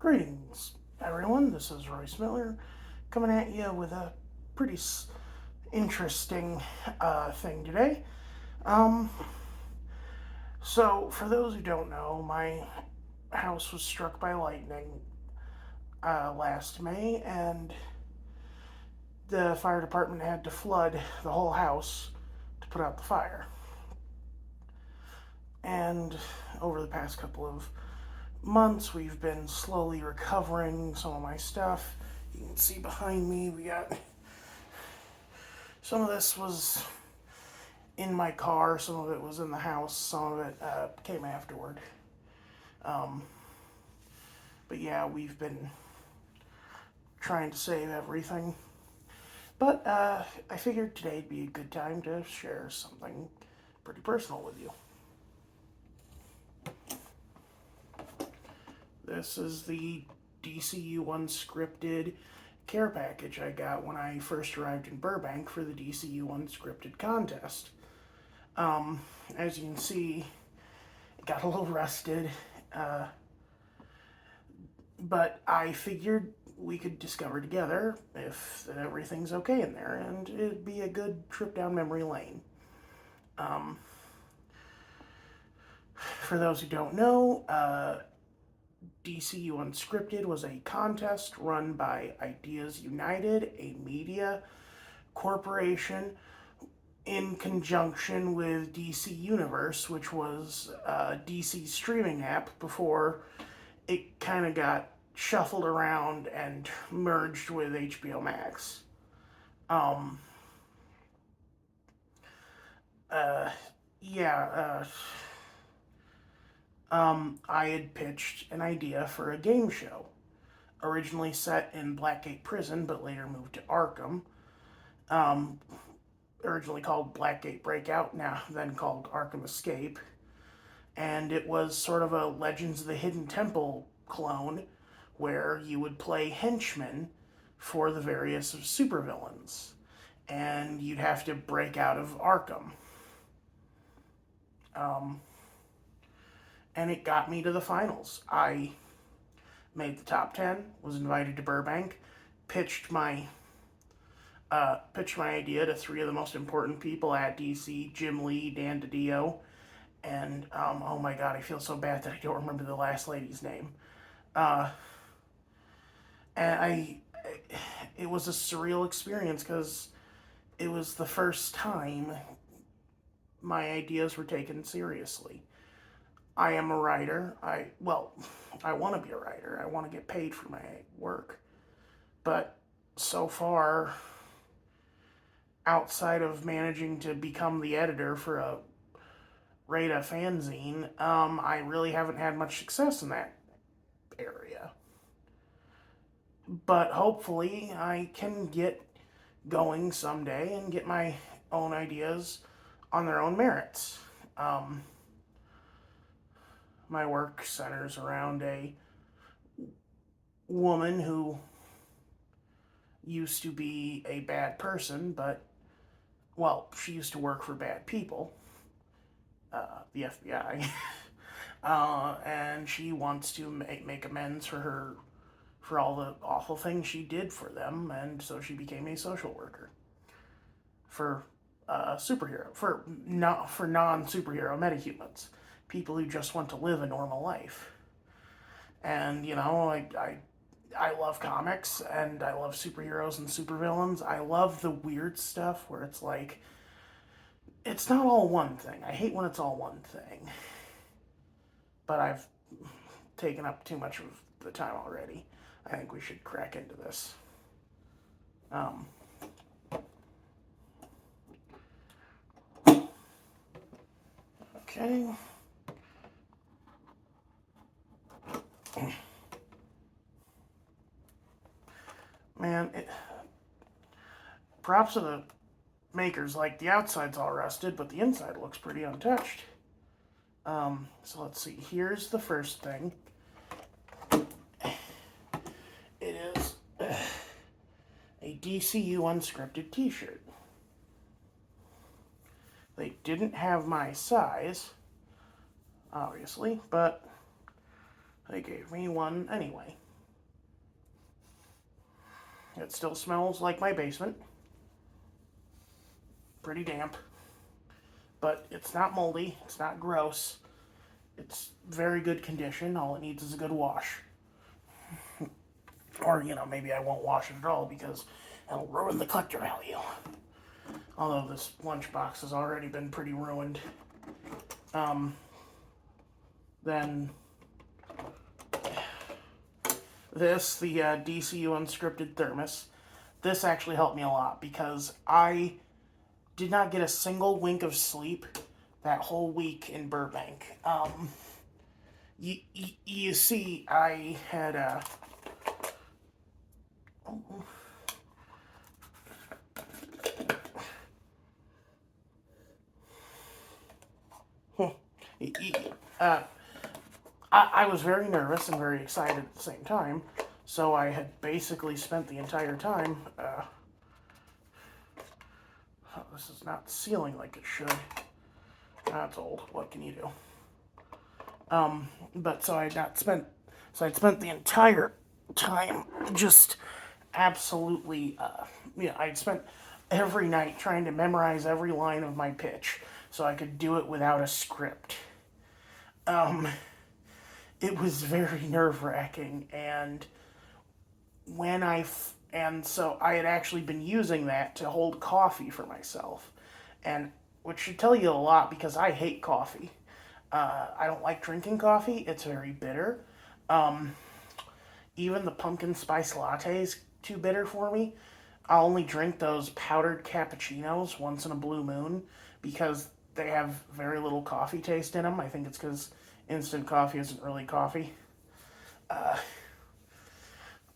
Greetings, everyone. This is Royce Miller coming at you with a pretty interesting thing today. Um, so, for those who don't know, my house was struck by lightning last May, and the fire department had to flood the whole house to put out the fire. And over the past couple of months, we've been slowly recovering some of my stuff. You can see behind me, we got some of this was in my car, some of it was in the house, some of it came afterward. Um, but yeah, we've been trying to save everything. But I figured today'd be a good time to share something pretty personal with you. This is the DCYou Unscripted care package I got when I first arrived in Burbank for the DCYou Unscripted contest. As you can see, it got a little rusted, but I figured we could discover together if everything's okay in there, and it'd be a good trip down memory lane. For those who don't know, DCYou Unscripted was a contest run by Ideas United, a media corporation, in conjunction with DC Universe, which was a DC streaming app before it kind of got shuffled around and merged with HBO Max. Um, yeah, I had pitched an idea for a game show, originally set in Blackgate Prison, but later moved to Arkham. Originally called Blackgate Breakout, then called Arkham Escape. And it was sort of a Legends of the Hidden Temple clone, where you would play henchmen for the various supervillains, and you'd have to break out of Arkham. And it got me to the finals. I made the top 10, was invited to Burbank, pitched my idea to three of the most important people at DC: Jim Lee, Dan DiDio, and oh my god, I feel so bad that I don't remember the last lady's name. And it was a surreal experience because it was the first time my ideas were taken seriously. I am a writer. I want to be a writer. I want to get paid for my work. But so far, outside of managing to become the editor for a Rada fanzine, I really haven't had much success in that area. But hopefully, I can get going someday and get my own ideas on their own merits. My work centers around a woman who used to be a bad person, but, well, she used to work for bad people, the FBI, and she wants to make amends for all the awful things she did for them, and so she became a social worker for for non-superhero metahumans, people who just want to live a normal life. And I love comics, and I love superheroes and supervillains. I love the weird stuff where it's like, it's not all one thing. I hate when it's all one thing. But I've taken up too much of the time already. I think we should crack into this. Okay. Man, props to the makers. Like, the outside's all rusted, but the inside looks pretty untouched. So let's see. Here's the first thing. It is a DCYou Unscripted t-shirt. They didn't have my size, obviously, but they gave me one anyway. It still smells like my basement. Pretty damp. But it's not moldy. It's not gross. It's very good condition. All it needs is a good wash. Or, maybe I won't wash it at all because it'll ruin the collector value. Although this lunchbox has already been pretty ruined. Then this, the DCYou Unscripted thermos. This actually helped me a lot because I did not get a single wink of sleep that whole week in Burbank. You see, I had I was very nervous and very excited at the same time, so I had basically spent the entire time. This is not sealing like it should. That's old. What can you do? But so I'd spent the entire time just absolutely, I'd spent every night trying to memorize every line of my pitch so I could do it without a script. It was very nerve-wracking, and so I had actually been using that to hold coffee for myself, and which should tell you a lot because I hate coffee. I don't like drinking coffee. It's very bitter. Even the pumpkin spice latte is too bitter for me. I'll only drink those powdered cappuccinos once in a blue moon because they have very little coffee taste in them. I think it's because instant coffee isn't really coffee.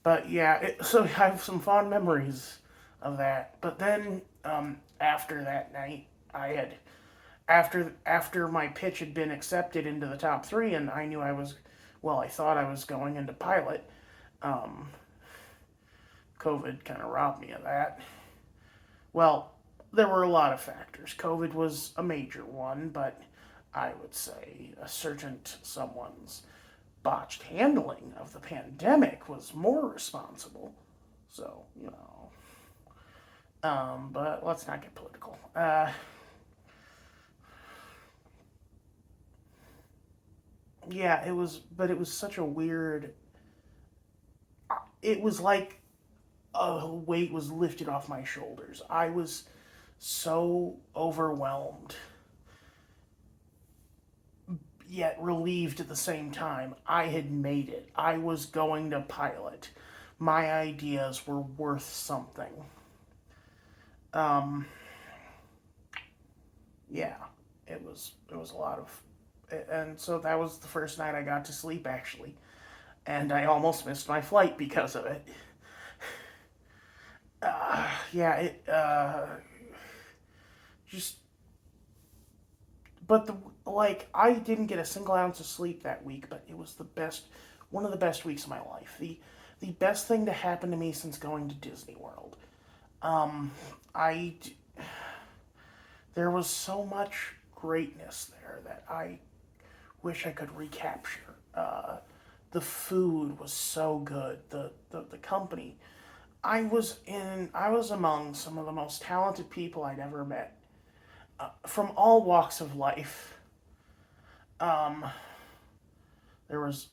But yeah, so I have some fond memories of that. But then after that night, after my pitch had been accepted into the top three, and I knew I thought I was going into pilot. COVID kind of robbed me of that. Well, there were a lot of factors. COVID was a major one, but I would say someone's botched handling of the pandemic was more responsible. So, but let's not get political. Yeah, but it was such a weird. It was like a weight was lifted off my shoulders. I was so overwhelmed, yet relieved at the same time. I had made it. I was going to pilot. My ideas were worth something. Yeah, it was a lot of, and so that was the first night I got to sleep actually, and I almost missed my flight because of it. Yeah, just, but I didn't get a single ounce of sleep that week, but it was one of the best weeks of my life. The best thing to happen to me since going to Disney World. I there was so much greatness there that I wish I could recapture. The food was so good. The company. I was among some of the most talented people I'd ever met, from all walks of life. Um, there was,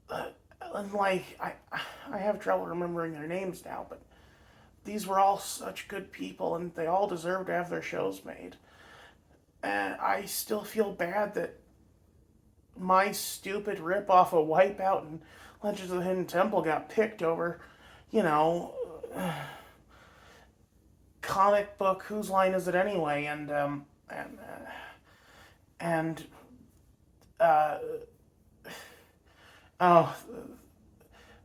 and I have trouble remembering their names now, but these were all such good people, and they all deserve to have their shows made. And I still feel bad that my stupid rip-off of Wipeout and Legends of the Hidden Temple got picked over, you know, comic book. Whose line is it anyway? And uh, oh,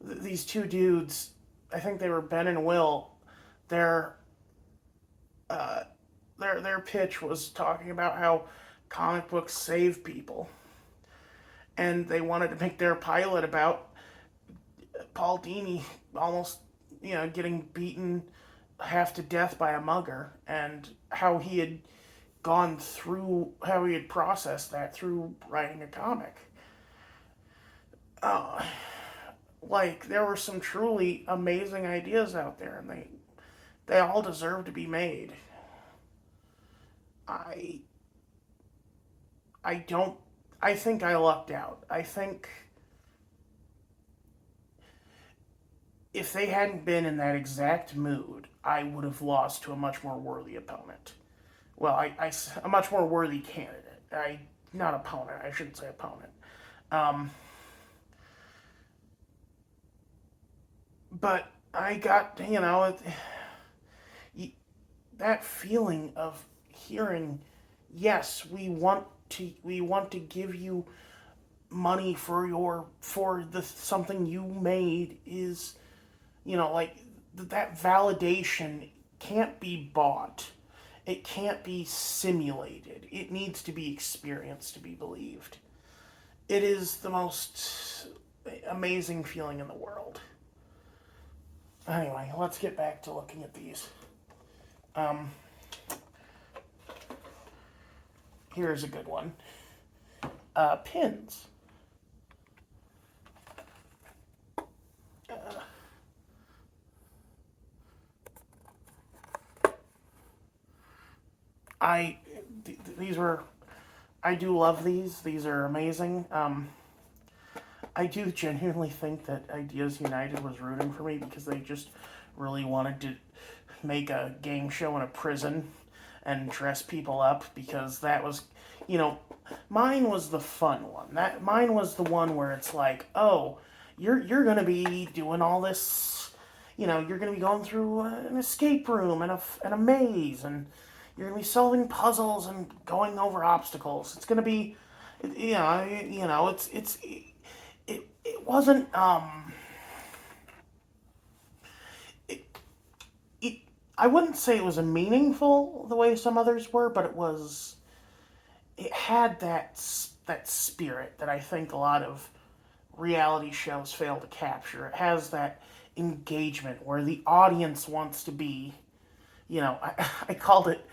these two dudes. I think they were Ben and Will. Their their pitch was talking about how comic books save people, and they wanted to make their pilot about Paul Dini almost, getting beaten half to death by a mugger, and how he had how he had processed that through writing a comic. Uh, like there were some truly amazing ideas out there, and they all deserve to be made. I I don't. I think I lucked out. I think if they hadn't been in that exact mood, I would have lost to a much more worthy opponent. Well, a much more worthy candidate. Not opponent. I shouldn't say opponent. Um, but I got, that feeling of hearing, yes, we want to give you money for the something you made is, like that validation can't be bought. It can't be simulated. It needs to be experienced to be believed. It is the most amazing feeling in the world. Anyway, let's get back to looking at these. Um, Here's a good one. Pins. Uh, these were, I do love these. These are amazing. I do genuinely think that Ideas United was rooting for me because they just really wanted to make a game show in a prison and dress people up, because that was, you know, mine was the fun one. Mine was the one where it's like, oh, you're gonna be doing all this, you're gonna be going through an escape room and a maze, and you're gonna be solving puzzles and going over obstacles. It's gonna be, it wasn't it, it I wouldn't say it was a meaningful the way some others were, but it had that spirit that I think a lot of reality shows fail to capture. It has that engagement where the audience wants to be, I called it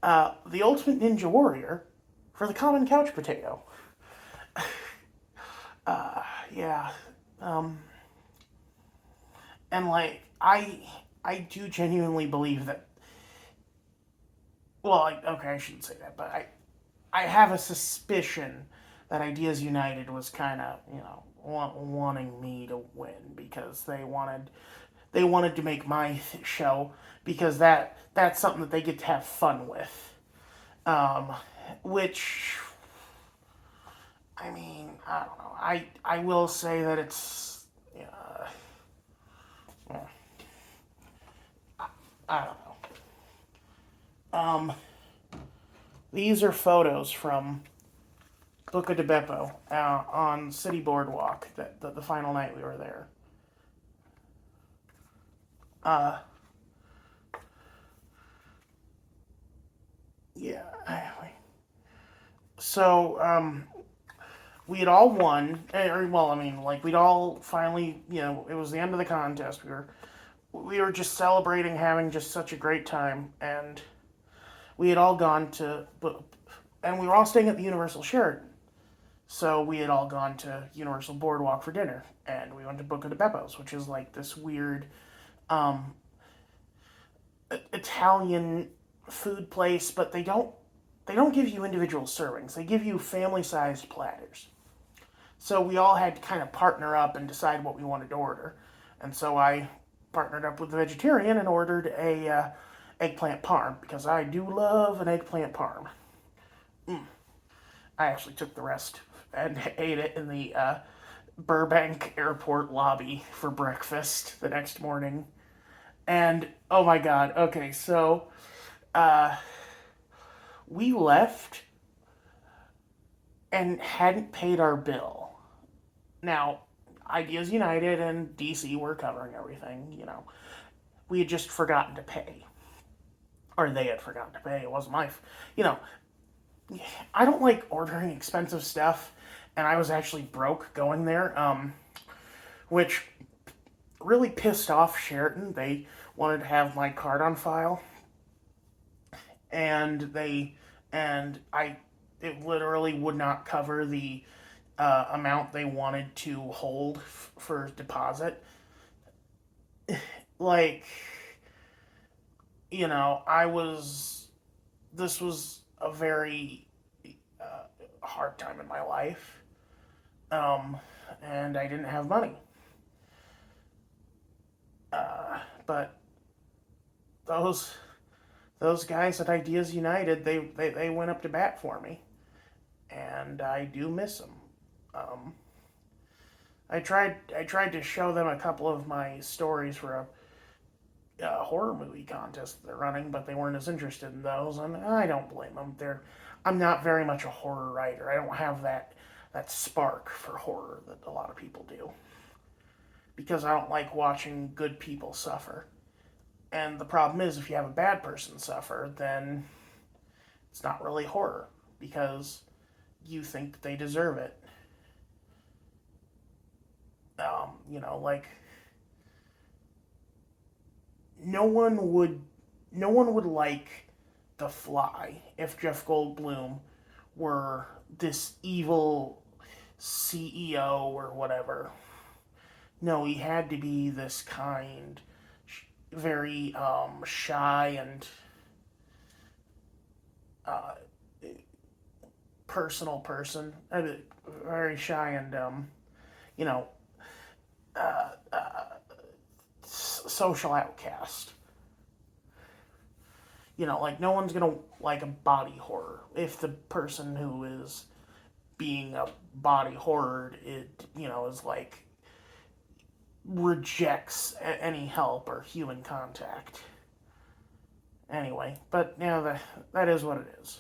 the ultimate ninja warrior for the common couch potato. Yeah. Um, and like I do genuinely believe that. Well, okay, I shouldn't say that, but I have a suspicion that Ideas United was kind of wanting me to win because they wanted to make my show, because that's something that they get to have fun with, um, which, I mean, I don't know. I will say that it's, well, I don't know. These are photos from Buca de Beppo on City Boardwalk, the final night we were there. Uh, yeah. So, we had all won, well, I mean, like, we'd all finally, it was the end of the contest. We were just celebrating having just such a great time, and we had all and we were all staying at the Universal Sheraton. So we had all gone to Universal Boardwalk for dinner, and we went to Buca de Beppo's, which is like this weird um, Italian food place, but they don't give you individual servings. They give you family-sized platters. So we all had to kind of partner up and decide what we wanted to order. And so I partnered up with the vegetarian and ordered a eggplant parm, because I do love an eggplant parm. I actually took the rest and ate it in the Burbank airport lobby for breakfast the next morning. And oh my god, okay, so uh, we left and hadn't paid our bill. Now, Ideas United and DC were covering everything, We had just forgotten to pay. Or they had forgotten to pay. It wasn't I don't like ordering expensive stuff, and I was actually broke going there, which really pissed off Sheraton. They wanted to have my card on file, and it literally would not cover the amount they wanted to hold for deposit. Like, this was a very hard time in my life, and I didn't have money. But those guys at Ideas United, they went up to bat for me, and I do miss them. I tried to show them a couple of my stories for a horror movie contest they're running, but they weren't as interested in those, and I don't blame them. I'm not very much a horror writer. I don't have that spark for horror that a lot of people do, because I don't like watching good people suffer. And the problem is, if you have a bad person suffer, then it's not really horror, because you think they deserve it. Like, no one would like The Fly if Jeff Goldblum were this evil CEO or whatever. No, he had to be this kind, very shy and personal person. Very shy and you know social outcast. Like, no one's gonna like a body horror if the person who is being a body horror, is like, rejects any help or human contact. Anyway, but that is what it is.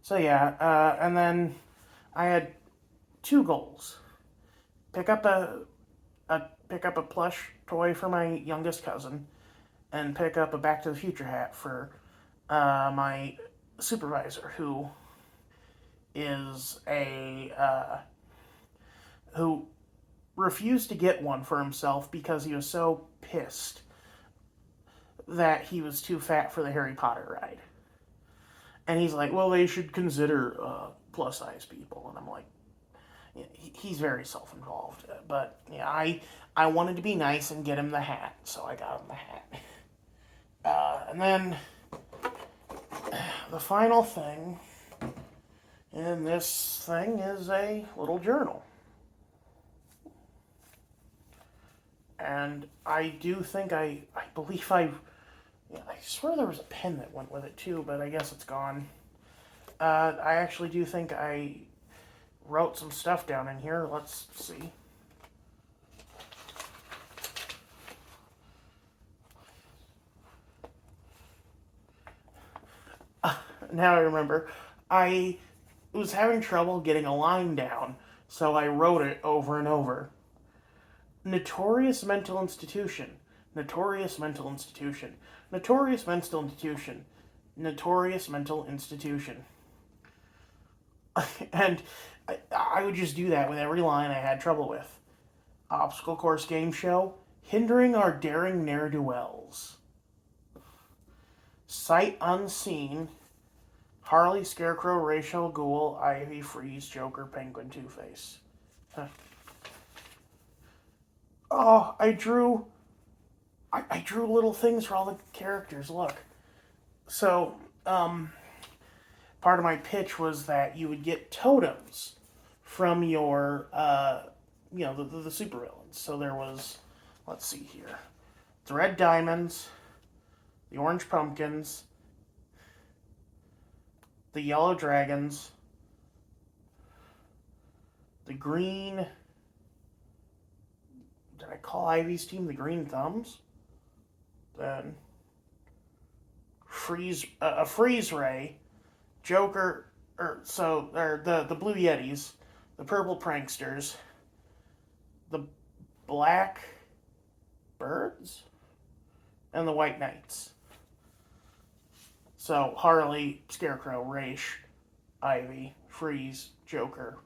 So yeah, and then I had two goals: pick up a plush toy for my youngest cousin, and pick up a Back to the Future hat for my supervisor, who is who refused to get one for himself because he was so pissed that he was too fat for the Harry Potter ride. And he's like, well, they should consider plus size people. And I'm like, he's very self-involved. But yeah, I wanted to be nice and get him the hat, so I got him the hat. And then the final thing in this thing is a little journal. And I do think I swear there was a pen that went with it too, but I guess it's gone. I actually do think I wrote some stuff down in here. Let's see. Now I remember. I was having trouble getting a line down, so I wrote it over and over. Notorious mental institution. Notorious mental institution. Notorious mental institution. Notorious mental institution. And I would just do that with every line I had trouble with. Obstacle course game show. Hindering our daring ne'er-do-wells. Sight unseen. Harley, Scarecrow, Rachel, Ghoul, Ivy, Freeze, Joker, Penguin, Two-Face. Oh, I drew little things for all the characters. Look. So, part of my pitch was that you would get totems from your, the supervillains. So there was, let's see here, the red diamonds, the orange pumpkins, the yellow dragons, the green, did I call Ivy's team the Green Thumbs? Then a freeze ray, Joker, the Blue Yetis, the purple pranksters, the black birds, and the white knights. So Harley, Scarecrow, Raish, Ivy, Freeze, Joker,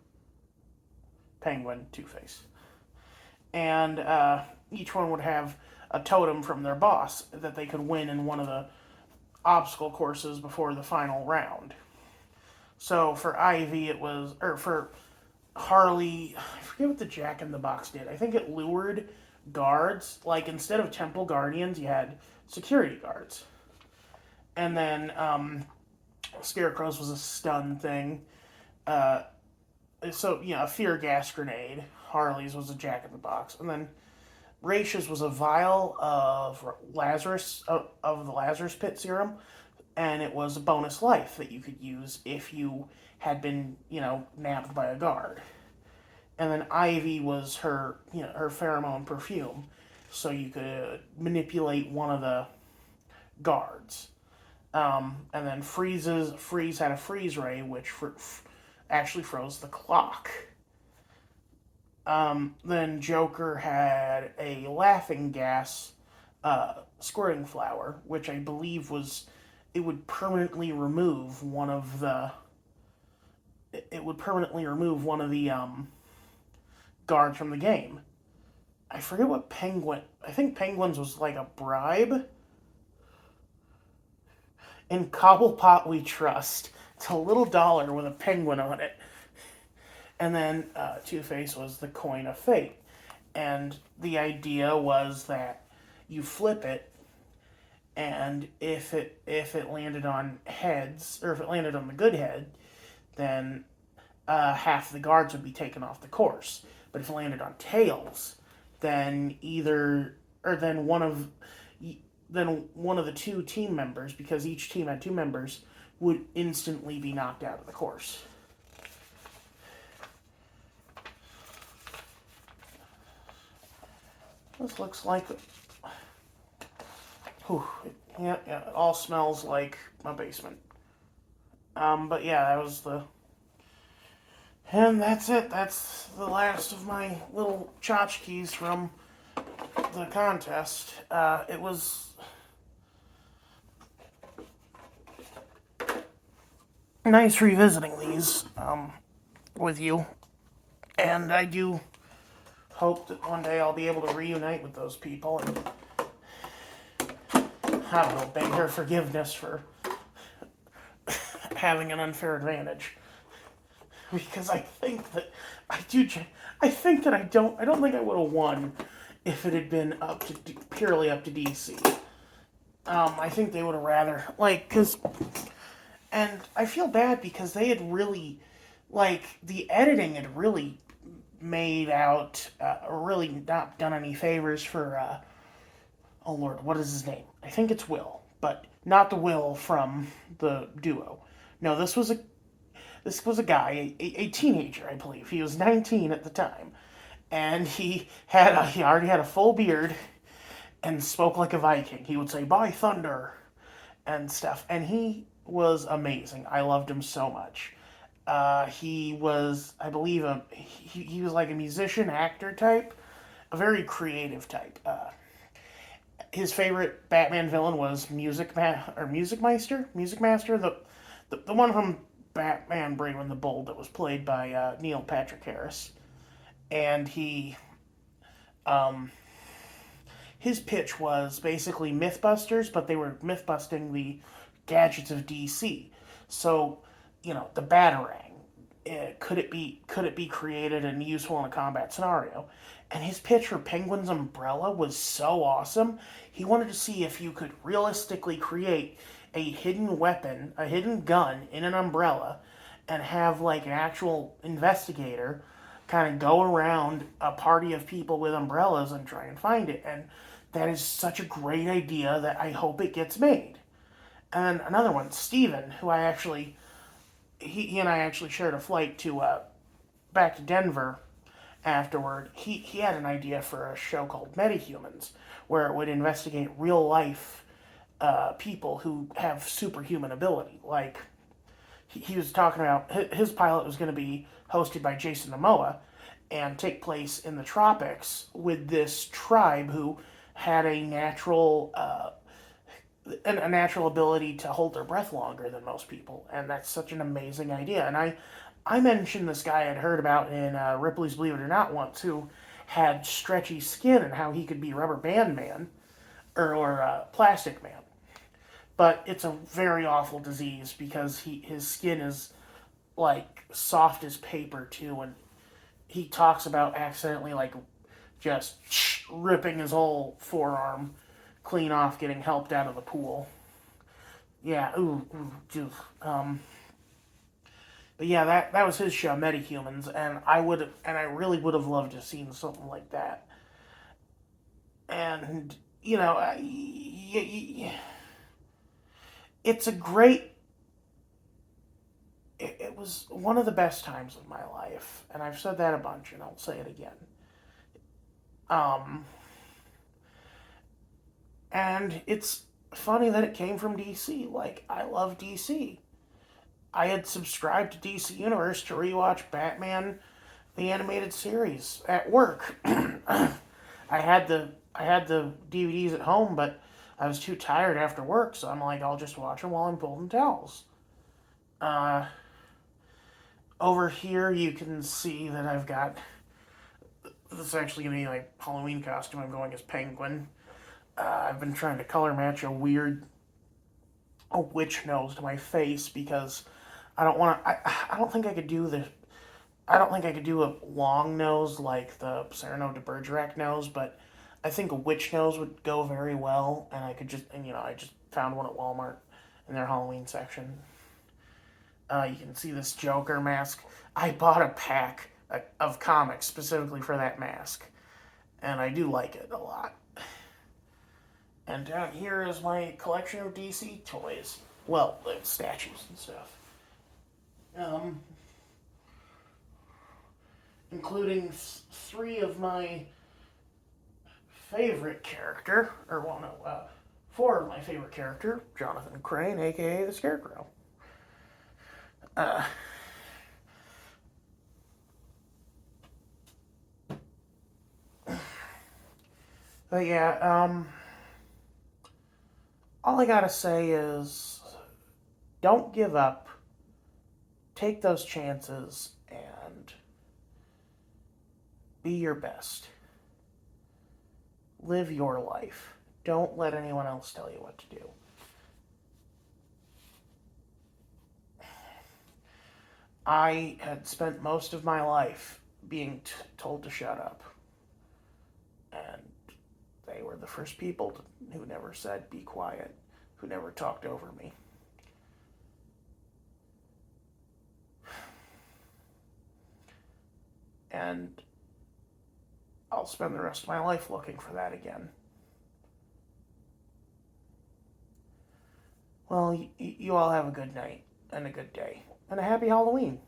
Penguin, Two-Face. And each one would have a totem from their boss that they could win in one of the obstacle courses before the final round. So for Ivy, or for Harley, I forget what the Jack in the Box did. I think it lured guards. Like, instead of temple guardians, you had security guards. And then Scarecrow's was a stun thing. Uh, so, a fear gas grenade. Harley's was a Jack in the Box. And then Raisha's was a vial of the Lazarus Pit serum, and it was a bonus life that you could use if you had been, nabbed by a guard. And then Ivy was her pheromone perfume, so you could manipulate one of the guards. And then Freeze had a freeze ray, which actually froze the clock. Then Joker had a laughing gas squirting flower, which I believe it would permanently remove one of the guards from the game. I forget what Penguin. I think Penguin's was like a bribe. In Cobblepot We Trust. It's a little dollar with a penguin on it. And then Two-Face was the coin of fate. And the idea was that you flip it, and if it landed on heads, or if it landed on the good head, then half the guards would be taken off the course. But if it landed on tails, then one of the two team members, because each team had two members, would instantly be knocked out of the course. This looks like... it all smells like my basement. But yeah, that was the... And that's it. That's the last of my little tchotchkes from the contest. It was nice revisiting these with you. And I do hope that one day I'll be able to reunite with those people and, I don't know, beg their forgiveness for having an unfair advantage. Because I think that I don't think I would have won if it had been purely up to DC. I think they would have rather, and I feel bad because they had really, the editing had really made out, really not done any favors for, oh Lord, what is his name? I think it's Will, but not the Will from the duo. No, this was a guy, a teenager, I believe. He was 19 at the time, and he already had a full beard, and spoke like a Viking. He would say, "By thunder," and stuff, and he was amazing. I loved him so much. He was, I believe, he was like a musician, actor type, a very creative type. His favorite Batman villain was Music Master, the one from Batman Brave and the Bold that was played by Neil Patrick Harris. And his pitch was basically Mythbusters, but they were myth-busting the gadgets of DC. So, the Batarang, could it be created and useful in a combat scenario? And his pitch for Penguin's umbrella was so awesome. He wanted to see if you could realistically create a hidden weapon, a hidden gun in an umbrella, and have an actual investigator kind of go around a party of people with umbrellas and try and find it. And that is such a great idea that I hope it gets made. And another one, Steven, who he and I actually shared a flight to back to Denver afterward. He had an idea for a show called Metahumans, where it would investigate real life people who have superhuman ability. Like, he was talking about his pilot was going to be hosted by Jason Momoa and take place in the tropics with this tribe who had a natural ability to hold their breath longer than most people, and that's such an amazing idea. And I mentioned this guy I'd heard about in Ripley's Believe It or Not once, who had stretchy skin and how he could be Rubber Band Man or Plastic Man. But it's a very awful disease because his skin is like soft as paper too, and he talks about accidentally like just ripping his whole forearm clean off, getting helped out of the pool. Yeah, but yeah, that was his show, Metahumans, and I really would have loved to have seen something like that. And you know, it's a great. It was one of the best times of my life, and I've said that a bunch, and I'll say it again. Um, and it's funny that it came from DC. Like, I love DC. I had subscribed to DC Universe to rewatch Batman the animated series at work. I had the DVDs at home, but I was too tired after work, so I'm like, I'll just watch them while I'm folding towels. Uh, Over here, you can see that I've got. This is actually gonna be my Halloween costume. I'm going as Penguin. I've been trying to color match a witch nose to my face because I don't want to. I don't think I could do the. I don't think I could do a long nose like the Cyrano de Bergerac nose, but I think a witch nose would go very well, and I could just, and I just found one at Walmart in their Halloween section. You can see this Joker mask. I bought a pack of comics specifically for that mask, and I do like it a lot. And down here is my collection of DC toys. Well, statues and stuff. Um, Including three of my favorite character, or well, no, four of my favorite character, Jonathan Crane, aka the Scarecrow. Uh, but yeah, all I gotta say is don't give up, take those chances, and be your best. Live your life. Don't let anyone else tell you what to do. I had spent most of my life being told to shut up. And they were the first people who never said, be quiet, who never talked over me. And I'll spend the rest of my life looking for that again. Well, you all have a good night and a good day and a happy Halloween.